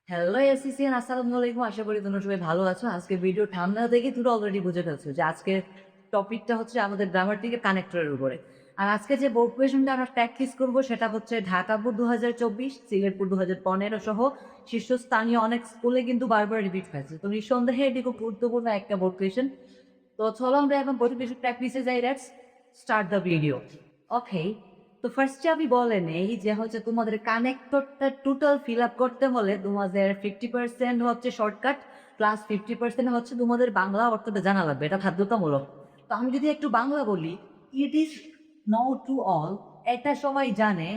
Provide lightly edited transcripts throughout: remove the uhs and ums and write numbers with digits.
Hello এসিসিয়ান, আসসালামু আলাইকুম। আশা করি তোমরা সবাই ভালো আছো। আজকে ভিডিও থাম্বনেল দেখে তোমরা অলরেডি বুঝে ফেলছো যে আজকের টপিকটা হচ্ছে আমাদের গ্রামাটিকের কানেক্টরের উপরে। আর আজকে যে বোর্ড কোয়েশনটা আমরা প্র্যাকটিস করবো সেটা হচ্ছে ঢাকা বোর্ড 2024, সিলেট বোর্ড 2015 সহ শীর্ষস্থানীয় অনেক স্কুলে কিন্তু বারবার রিপিট হয়েছে। তো নিঃসন্দেহে এটি খুব গুরুত্বপূর্ণ একটা বোর্ড কোয়েশন। তো চলো আমরা এখন বোর্ড কোয়েশন প্র্যাকটিসে যাই। Let's start the video. Okay, তো ফার্স্টে আমি বলে নেই যে হচ্ছে তোমাদের কানেক্টরটা টোটাল ফিল আপ করতে হলে তোমাদের 50% হচ্ছে শর্টকাট প্লাস 50% হচ্ছে তোমাদের বাংলা অর্থটা জানা লাগবে, এটা বাধ্যতামূলক। তো আমি যদি একটু বাংলা বলি, it is know to all, এটা সবাই জানে,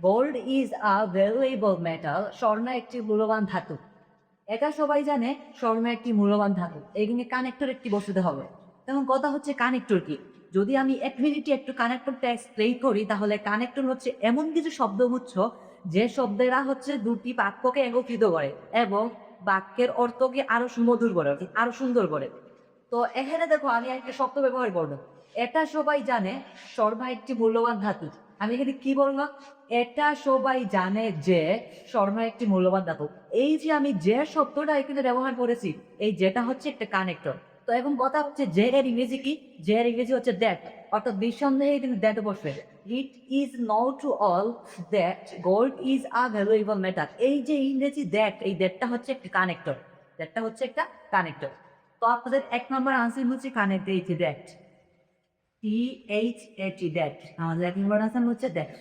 gold is a valuable metal, স্বর্ণ একটি মূল্যবান ধাতু। এটা সবাই জানে স্বর্ণ একটি মূল্যবান ধাতু। এখানে কানেক্টর একটি বসাতে হবে। তেমন কথা হচ্ছে কানেক্টর কি, যদি আমি এক মিনিটে একটু কানেক্টরটা এক্সপ্লেইন করি তাহলে কানেক্টর হচ্ছে এমন কিছু শব্দগুচ্ছ যে শব্দেরা হচ্ছে দুটি বাক্যকে একত্রিত করে এবং বাক্যের অর্থকে আরো সুমধুর করে, অর্থাৎ আরো সুন্দর করে। তো এখানে দেখো আমি একটা শব্দ ব্যবহার করবো, এটা সবাই জানে স্বর্ণ একটি মূল্যবান ধাতু। আমি এখানে কি বললাম? এটা সবাই জানে যে স্বর্ণ একটি মূল্যবান ধাতু। এই যে আমি যে শব্দটা এখানে ব্যবহার করেছি, এই যেটা হচ্ছে একটা কানেক্টর। তো এখন কথা হচ্ছে যে এর ইংরেজি কি? যে এর ইংরেজি হচ্ছে দ্যাট, অর্থাৎ নিঃসন্দেহে কিন্তু দ্যাট বসবে। It is know to all that gold is a valuable metal. এই যে ইংরেজি দ্যাট, এই দ্যাটটা হচ্ছে একটা কানেক্টর। দ্যাটটা হচ্ছে একটা কানেক্টর। তো আপনাদের এক নম্বর আনসার হচ্ছে কানেক্ট, এই যে দ্যাট, THAT, দ্যাট। আমাদের এক নম্বর আনসার হচ্ছে দ্যাট।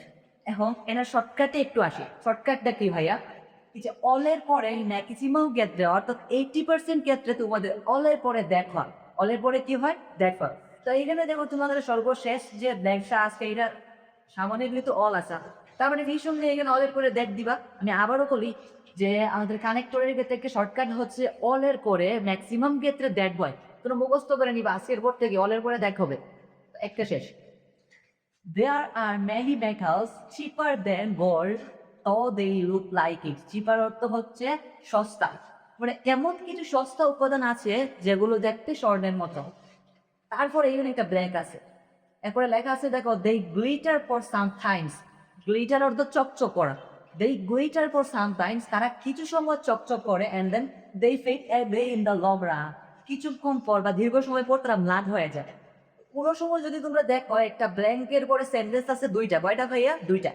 এখন এনার শর্টকাটে একটু আসি। শর্টকাটটা কি ভাইয়া? এই যে অলের পরে ম্যাক্সিমাম ক্ষেত্রে অর্থাৎ 80% ক্ষেত্রে তোমাদের অলের পরে দ্যাট হয়। অলের পরে কি হয়? দ্যাট হয়। তো এইখানে দেখো তোমাদের সর্বশেষ যে ব্যাংকটা আজকে এটা সামনে কিন্তু অল আসা, তার মানে এই সঙ্গে এখানে অলের পরে দ্যাট দিবা। আমি আবারও বলি যে আমাদের কানেক্টরের ক্ষেত্রে শর্টকাট হচ্ছে অলের পরে ম্যাক্সিমাম ক্ষেত্রে দ্যাট হয়। তোমরা মুখস্থ করে নিবা, আজকের পর থেকে অলের পরে দ্যাট হবে। একটা শেষ। There are many metals cheaper than gold, though they look like it. Cheaper অর্থ হচ্ছে সস্তা, মানে এমন কিছু সস্তা উপাদান আছে যেগুলো দেখতে স্বর্ণের মতো। তারপরে এখানে একটা ব্ল্যাঙ্ক আছে, এরপরে লেখা আছে দেখো, they glitter for sometimes. Glitter অর্থ চকচক করা। they glitter for sometimes, তারা কিছু সময় চকচক করে, and then they fade away in the long run. কিছুক্ষণ পর বা দীর্ঘ সময় পর তারা ম্লান হয়ে যায়। পুরো সময় যদি তোমরা দেখো একটা ব্ল্যাঙ্কের পরে সেন্টেন্স আছে দুইটা, কয়টা ভাইয়া? দুইটা।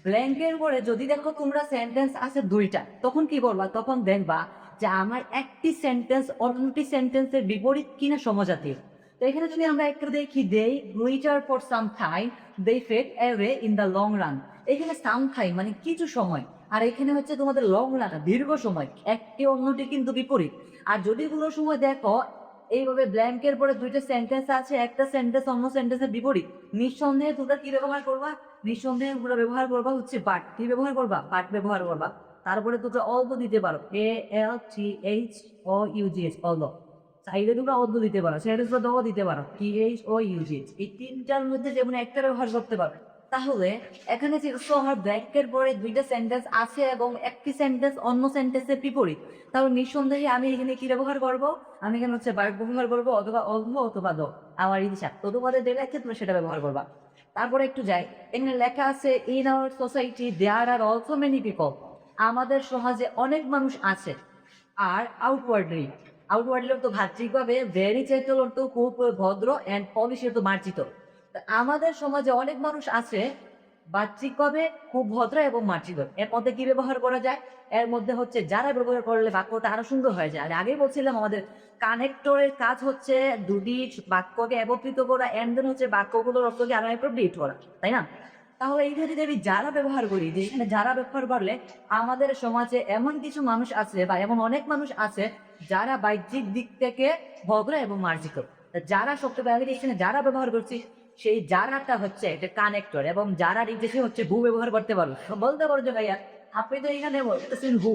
ব্ল্যাঙ্কের পরে যদি দেখো তোমরা সেন্টেন্স আছে দুইটা, তখন কি বলবা? তখন দেখবা যে আমার একটি সেন্টেন্স অন্যটি সেন্টেন্সের বিপরীত কিনা সমজাতীয়। তো এখানে যদি আমরা একটা দেখি, they glitter for some time, they fade away in the long run. এখানে সাম টাইম মানে কিছু সময়, আর এখানে হচ্ছে তোমাদের লং রান, দীর্ঘ সময়। একটি অন্যটি কিন্তু বিপরীত। আর যদি কোনো সময় দেখো এইভাবে ব্ল্যাঙ্কের পরে দুইটা সেন্টেন্স আছে, একটা সেন্টেন্স অন্য সেন্টেন্সের বিপরীত, নিঃসন্দেহে তোমরা কি ব্যবহার করবা? নিঃসন্দেহে তোমরা ব্যবহার করবা হচ্ছে বাট। কি ব্যবহার করবা? বাট ব্যবহার করবা। তারপরে তোমরা অল্প দিতে পারো, ALTHOUGH, অল্প। চাইলে তোমরা অল্প দিতে পারো, সেটা তোমরা দও দিতে পারো, THOUGH। এই তিনটার মধ্যে যেমন একটা ব্যবহার করতে পারো। তাহলে এখানে যে সোহার ব্ল্যাঙ্কের পরে দুইটা সেন্টেন্স আছে এবং একটি সেন্টেন্স অন্য সেন্টেন্সের বিপরীত, তাহলে নিঃসন্দেহে আমি এখানে কি ব্যবহার করবো? আমি এখানে হচ্ছে বার্ব ব্যবহার করবো, অথবা অল্প অথবা দ। আমার ইচ্ছা, তো তোমাদের যেটা আছে তোমরা সেটা ব্যবহার করবা। তারপরে একটু যাই, এখানে লেখা আছে, in our society there are also many people. আমাদের সমাজে অনেক মানুষ আছে। আর আউটওয়ার্ডলি, আউটওয়ার্ডলি তো বাহ্যিকভাবে, ভেরি চেতল অর্থ খুব ভদ্র, অ্যান্ড পলিশ তো মার্জিত। তা আমাদের সমাজে অনেক মানুষ আছে বাহ্যিকভাবে খুব ভদ্র এবং মার্জিত। এর মধ্যে কি ব্যবহার করা যায়? এর মধ্যে হচ্ছে যারা ব্যবহার করলে বাক্যটা আরো সুন্দর হয়ে যায়। আর আগেই বলছিলাম আমাদের কানেক্টরের কাজ হচ্ছে দুটি বাক্যকে একত্রিত করা, এন্ড দেন হচ্ছে বাক্যগুলোর অর্থকে আরো অ্যাপ্রোপ্রিয়েট করা, তাই না? তাহলে এই যদি আমি যারা ব্যবহার করি, যে এখানে যারা ব্যবহার করলে আমাদের সমাজে এমন কিছু মানুষ আছে বা এমন অনেক মানুষ আছে যারা বাহ্যিক দিক থেকে ভদ্র এবং মার্জিত। যারা শব্দটা আগে এখানে যারা ব্যবহার করছি, সেই যারাটা হচ্ছে একটা কানেক্টর, এবং যারা নির্দেশে হচ্ছে ভূ ব্যবহার করতে পারো। বলতে পারো যে ভাইয়া আপনি তো এখানে বলতেছেন হু,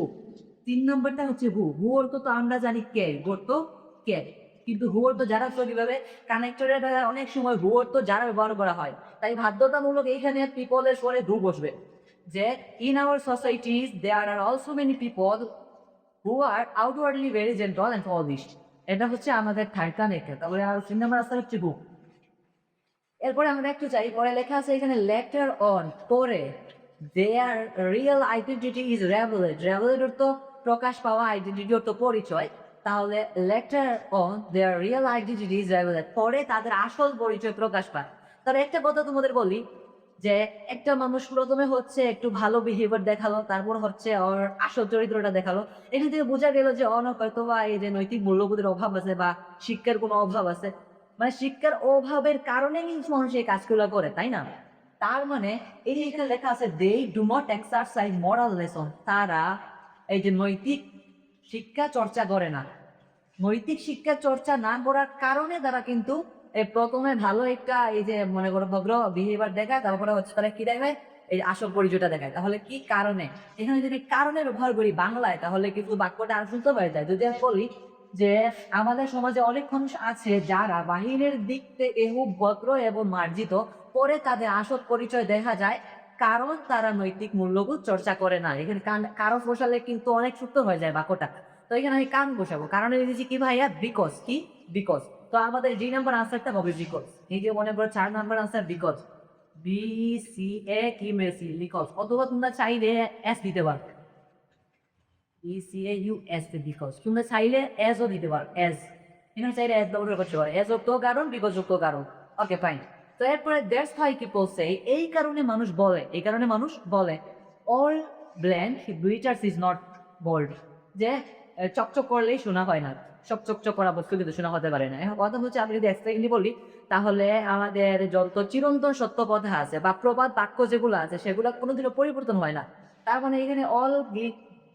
3 নম্বরটা হচ্ছে হু। হু অর্থ তো আমরা জানি কে, অর্থ কে। কিন্তু হু অর্থ যারা, তো কিভাবে কানেক্টরের অনেক সময় হু অর্থ যারা ব্যবহার করা হয়, তাই বাধ্যতামূলক এইখানে পিপলের পরে হু বসবে। যে in our societies there are also many people who are outwardly very gentle and polish. এটা হচ্ছে আমাদের থার্ড কানেক্টর। তারপরে আর 3 নম্বর আসতে হচ্ছে হু। এরপরে আমরা একটু চাই, পরে লেখা আছে এখানে লেটার অন, পরে দেয়ার রিয়েল আইডেন্টিটি ইজ রেভেলেড। রেভেলেড তো প্রকাশ পাওয়া আইডেন্টিটি তো পরিচয়, তাহলে letter on their real identity পরে তাদের আসল পরিচয় প্রকাশ পায়। তার একটা কথা তোমাদের বলি যে একটা মানুষ প্রথমে হচ্ছে একটু ভালো বিহেভিয়ার দেখালো, তারপর হচ্ছে ওর আসল চরিত্রটা দেখালো। এখান থেকে বোঝা গেল যে অন হয়তো বা এই যে নৈতিক মূল্যবোধের অভাব আছে বা শিক্ষার কোনো অভাব আছে, মানে শিক্ষার অভাবের কারণে কিন্তু মানুষ এই কাজগুলো করে, তাই না? তার মানে এই যে এখানে লেখা আছে they do not exercise moral lesson, তারা এই যে নৈতিক শিক্ষা চর্চা করে না। নৈতিক শিক্ষা চর্চা না করার কারণে তারা কিন্তু প্রথমে ভালো একটা এই যে মনে করো ভদ্র বিহেভিয়ার দেখায়, তারপরে হচ্ছে তারা কি দেখায়, এই আসল পরিচয়টা দেখায়। তাহলে কি কারণে, এখানে যদি কারণে ব্যবহার করি বাংলায় তাহলে কিন্তু বাক্যটা আর শুনতে পাওয়া যায়। যদি আমি বলি যে আমাদের সমাজে অনেক মানুষ আছে যারা বাহিরের দিক থেকে খুব ভদ্র এবং মার্জিত, পরে তাদের আসল পরিচয় দেখা যায় কারণ তারা নৈতিক মূল্যবোধ চর্চা করে না। এখানে কারণ বসালে কিন্তু অনেক সূত্র হয়ে যায় বাক্যটা। তো এখানে আমি কারণ বসাবো, কারণে দিয়েছি কি ভাইয়া, বিকজ। কি বিকজ? তো আমাদের জি নাম্বার আনসারটা হবে বিকজ। এই যে মনে করো 4 number answer because, B C A কি মেসি বিকজ, অথবা তোমরা চাইলে এস দিতে পারো, B C A U S because. তোমরা চাইলে এসও দিতে পারো, এস। এখানে চাইলে এস ব্যবহার করতে পারো, এস যুক্ত কারণ বিকজ যুক্ত কারণ। Okay fine. তো এরপরে দ্যাটস হোয়াই পিপল সে, এই কারণে মানুষ বলে, এই কারণে মানুষ বলে all bland glitters is not gold, যে চকচক করলেই শোনা হয় না, সব চকচক করা বস্তু কিন্তু শোনা হতে পারে না। এখন কথা হচ্ছে আমি যদি এক্সপ্লেইনলি বলি তাহলে আমাদের যত চিরন্তন সত্য কথা আছে বা প্রবাদ বাক্য যেগুলো আছে সেগুলো কোনোদিনও পরিবর্তন হয় না। তার মানে এখানে all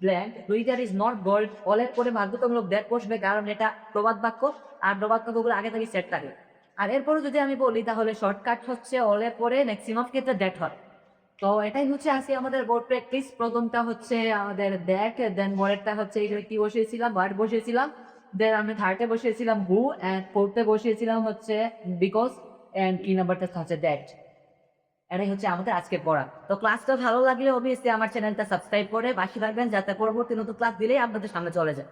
bland glitter is not gold, অলের পরে বাধ্যতামূলক দ্যাট বসবে, কারণ এটা প্রবাদ বাক্য আর প্রবাদ বাক্যগুলো আগে থেকে সেট থাকে। আর এরপরে যদি আমি বলি তাহলে শর্টকাট হচ্ছে অলের পরে ম্যাক্সিমাম ক্ষেত্রে দ্যাট হয়। তো এটাই হচ্ছে আজকে আমাদের বোর্ড প্র্যাকটিস। প্রথমটা হচ্ছে আমাদের দ্যাট, দেন পরেরটা হচ্ছে এখানে কি বসিয়েছিলাম, ওয়ার্ড বসিয়েছিলাম, দেন আমি থার্ডে বসিয়েছিলাম হু, অ্যান্ড ফোর্থে বসিয়েছিলাম হচ্ছে বিকজ, অ্যান্ড কি নাম্বারটা হচ্ছে দ্যাট। এটাই হচ্ছে আমাদের আজকে পড়া। তো ক্লাসটা ভালো লাগলে অবভিয়াসলি আমার চ্যানেলটা সাবস্ক্রাইব করে পাশে থাকবেন, যাতে পরবর্তী নতুন ক্লাস দিলেই আপনাদের সামনে চলে যায়।